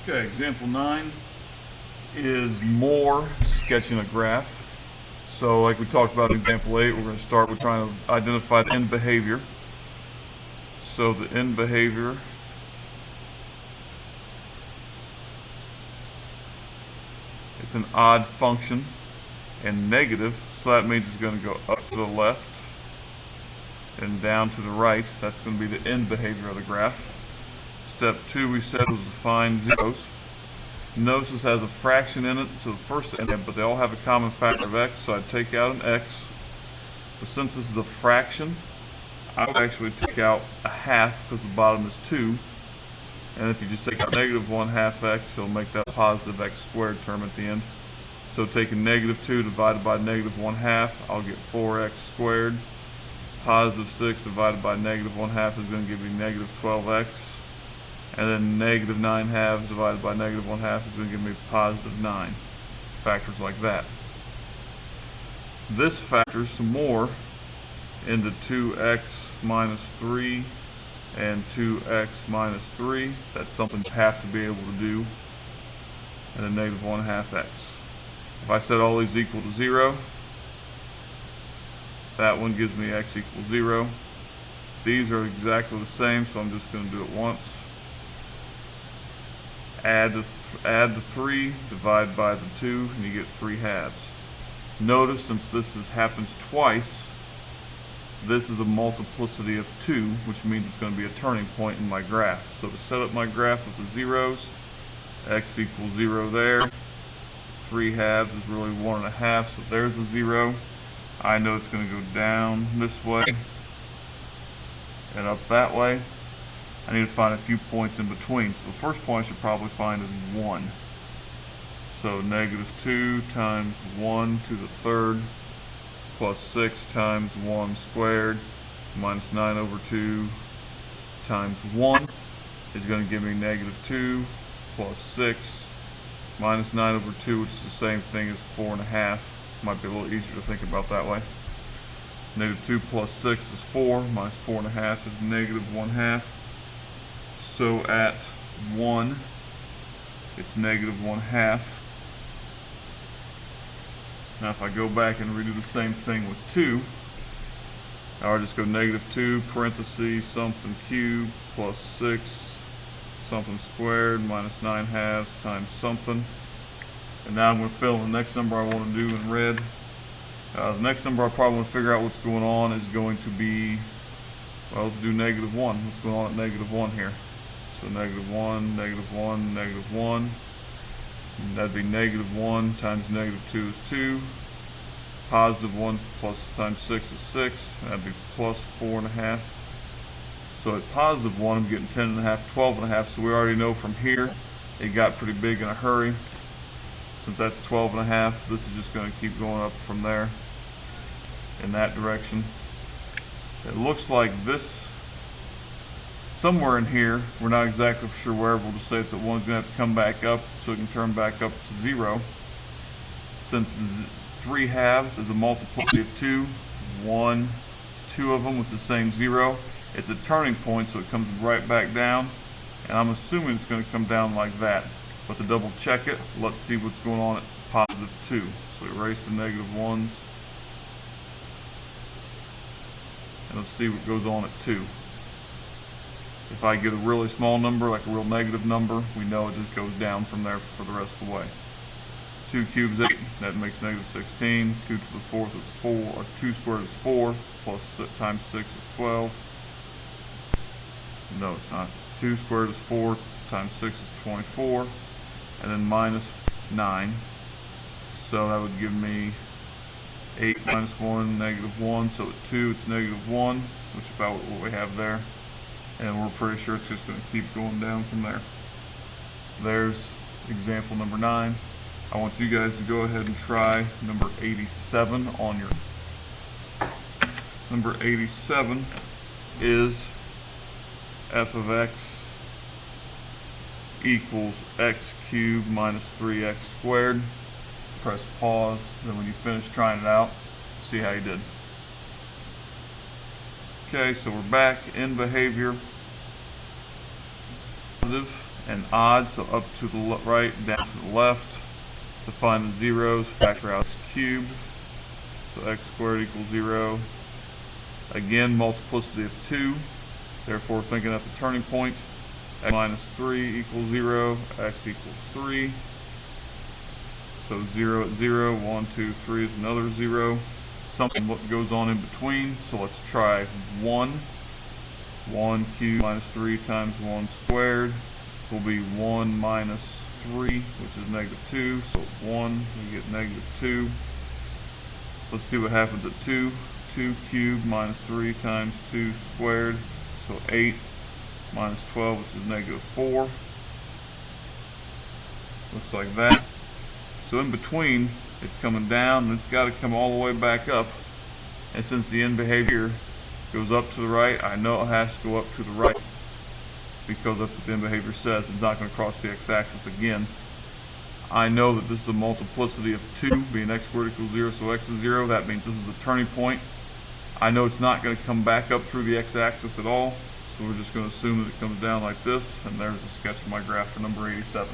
Okay, example 9 is more sketching a graph. So like we talked about in example 8, we're going to start with trying to identify the end behavior. So the end behavior it's an odd function and negative, so that means it's going to go up to the left and down to the right. That's going to be the end behavior of the graph. Step 2 we said was to find zeros. Notice this has a fraction in it, so the first but they all have a common factor of x, so I'd take out an x. But since this is a fraction, I would actually take out a half because the bottom is 2. And if you just take out negative 1/2 x, it'll make that positive x squared term at the end. So taking negative 2 divided by negative 1/2, I'll get 4x squared. Positive 6 divided by negative 1/2 is going to give me negative 12x. And then negative 9/2 divided by negative 1/2 is going to give me positive 9. Factors like that. This factors some more into 2x minus 3 and 2x minus 3. That's something you have to be able to do. And then negative 1/2 x. If I set all these equal to 0, that one gives me x equals 0. These are exactly the same, so I'm just going to do it once. Add the 3, divide by the 2, and you get 3/2. Notice since this happens twice, this is a multiplicity of 2, which means it's going to be a turning point in my graph. So to set up my graph with the zeros, x equals 0 there. 3/2 is really 1.5, so there's a 0. I know it's going to go down this way and up that way. I need to find a few points in between. So the first point I should probably find is 1. So negative 2 times 1 to the third plus 6 times 1 squared minus 9 over 2 times 1 is going to give me negative 2 plus 6 minus 9 over 2, which is the same thing as 4.5. Might be a little easier to think about that way. Negative 2 plus 6 is 4, minus 4.5 is negative 1/2. So at 1, it's negative 1/2. Now if I go back and redo the same thing with 2, I'll just go negative 2 parentheses something cubed plus 6 something squared minus 9/2 times something. And now I'm going to fill in the next number I want to do in red. The next number I probably want to figure out what's going on is going to be, well, let's do negative 1. What's going on at negative 1 here? So negative 1, negative 1, negative 1. And that'd be negative 1 times negative 2 is 2. Positive 1 plus times 6 is 6. And that'd be plus 4.5. So at positive 1, I'm getting 10.5, 12.5. So we already know from here it got pretty big in a hurry. Since that's 12.5, this is just going to keep going up from there in that direction. It looks like this, somewhere in here, we're not exactly sure where, we'll just say it's at 1, is going to have to come back up so it can turn back up to 0. Since 3/2 is a multiplicity of 2, 1, 2 of them with the same 0, it's a turning point, so it comes right back down, and I'm assuming it's going to come down like that. But to double check it, let's see what's going on at positive 2. So erase the negative 1s. And let's see what goes on at 2. If I get a really small number, like a real negative number, we know it just goes down from there for the rest of the way. 2 cubes 8, that makes negative 16. 2 to the 4th is 4, or 2 squared is 4, plus times 6 is 12. No, it's not. 2 squared is 4, times 6 is 24. And then minus 9, so that would give me 8 minus 1, negative 1, so at 2 it's negative 1, which is about what we have there, and we're pretty sure it's just going to keep going down from there. There's example number 9. I want you guys to go ahead and try number 87 on your. Number 87 is f of x equals x cubed minus 3x squared. Press pause, then when you finish trying it out, see how you did. Okay, so we're back in behavior. Positive and odd, so up to the right, down to the left. To find the zeros, factor out x cubed, so x squared equals 0. Again, multiplicity of 2, therefore thinking that's a turning point. X minus 3 equals 0, x equals 3. So 0 at 0, 1, 2, 3 is another 0. Something what goes on in between, so let's try 1. 1 cubed minus 3 times 1 squared will be 1 minus 3, which is negative 2. So 1, we get negative 2. Let's see what happens at 2. 2 cubed minus 3 times 2 squared, so 8 minus 12, which is negative 4. Looks like that. So in between, it's coming down, and it's got to come all the way back up. And since the end behavior goes up to the right, I know it has to go up to the right, because that's what the end behavior says. It's not going to cross the x-axis again. I know that this is a multiplicity of 2, being x squared equals 0, so x is 0. That means this is a turning point. I know it's not going to come back up through the x-axis at all, so we're just going to assume that it comes down like this, and there's a sketch of my graph for number 87.